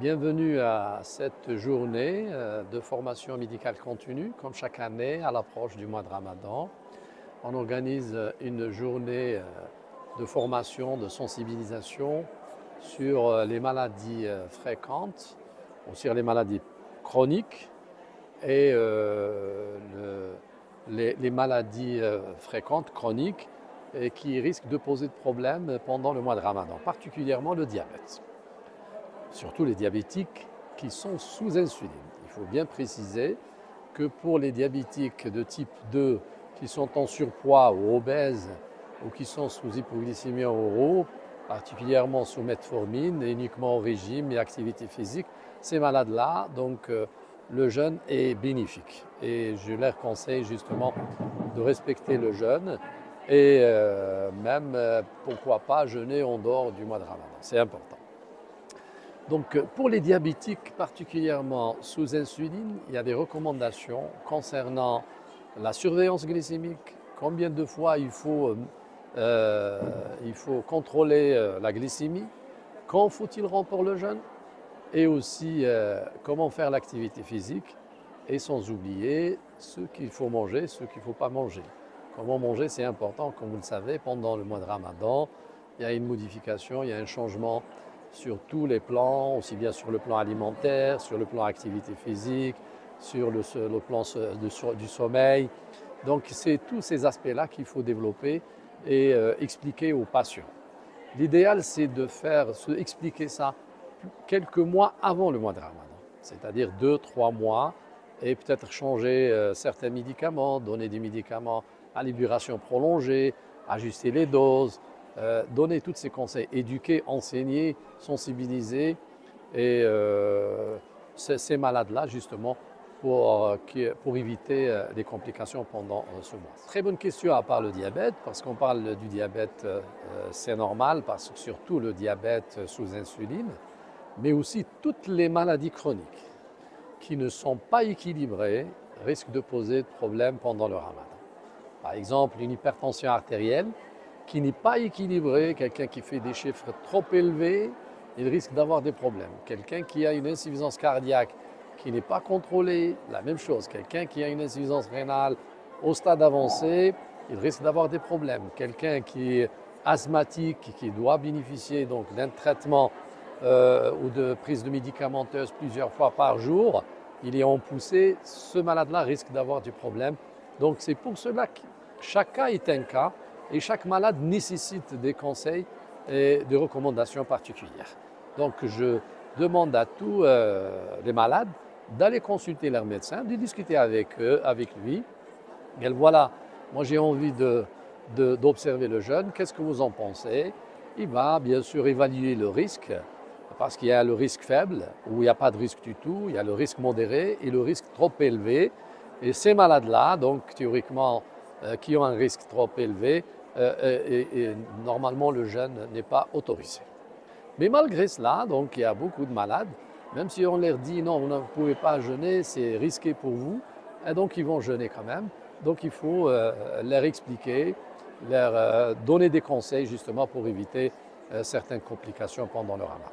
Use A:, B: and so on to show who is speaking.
A: Bienvenue à cette journée de formation médicale continue. Comme chaque année, à l'approche du mois de Ramadan, on organise une journée de formation, de sensibilisation sur les maladies fréquentes, ou sur les maladies chroniques et les maladies fréquentes, chroniques, et qui risquent de poser de problèmes pendant le mois de Ramadan, particulièrement le diabète. Surtout les diabétiques qui sont sous insuline. Il faut bien préciser que pour les diabétiques de type 2 qui sont en surpoids ou obèses ou qui sont sous hypoglycémie oraux, particulièrement sous metformine, et uniquement au régime et activité physique, ces malades-là, donc le jeûne est bénéfique. Et je leur conseille justement de respecter le jeûne et même, pourquoi pas, jeûner en dehors du mois de Ramadan. C'est important. Donc pour les diabétiques particulièrement sous insuline, il y a des recommandations concernant la surveillance glycémique, combien de fois il faut contrôler la glycémie, quand faut-il rompre le jeûne et aussi comment faire l'activité physique et sans oublier ce qu'il faut manger, ce qu'il ne faut pas manger. Comment manger, c'est important, comme vous le savez, pendant le mois de Ramadan, il y a une modification, il y a un changement sur tous les plans, aussi bien sur le plan alimentaire, sur le plan activité physique, sur le plan du sommeil. Donc c'est tous ces aspects-là qu'il faut développer et expliquer aux patients. L'idéal, c'est de expliquer ça quelques mois avant le mois de Ramadan, c'est-à-dire 2-3 mois, et peut-être changer certains médicaments, donner des médicaments à libération prolongée, ajuster les doses, donner tous ces conseils, éduquer, enseigner, sensibiliser et ces malades-là justement pour éviter des complications pendant ce mois. Très bonne question à part le diabète, parce qu'on parle du diabète, c'est normal, parce que surtout le diabète sous insuline, mais aussi toutes les maladies chroniques qui ne sont pas équilibrées risquent de poser de problèmes pendant le Ramadan. Par exemple, une hypertension artérielle qui n'est pas équilibrée, quelqu'un qui fait des chiffres trop élevés, il risque d'avoir des problèmes. Quelqu'un qui a une insuffisance cardiaque qui n'est pas contrôlée, la même chose. Quelqu'un qui a une insuffisance rénale au stade avancé, il risque d'avoir des problèmes. Quelqu'un qui est asthmatique, qui doit bénéficier donc d'un traitement ou de prise de médicamenteuse plusieurs fois par jour, il est en poussée, ce malade-là risque d'avoir du problème. Donc c'est pour cela que chaque cas est un cas et chaque malade nécessite des conseils et des recommandations particulières. Donc je demande à tous les malades d'aller consulter leur médecin, de discuter avec eux, avec lui. Et voilà, moi j'ai envie d'observer le jeûne, qu'est-ce que vous en pensez? Il va bien sûr évaluer le risque, parce qu'il y a le risque faible, où il n'y a pas de risque du tout, il y a le risque modéré et le risque trop élevé. Et ces malades-là, donc théoriquement, qui ont un risque trop élevé, et normalement le jeûne n'est pas autorisé. Mais malgré cela, donc, il y a beaucoup de malades, même si on leur dit non, vous ne pouvez pas jeûner, c'est risqué pour vous, et donc ils vont jeûner quand même. Donc il faut leur expliquer, leur donner des conseils justement pour éviter certaines complications pendant le Ramadan.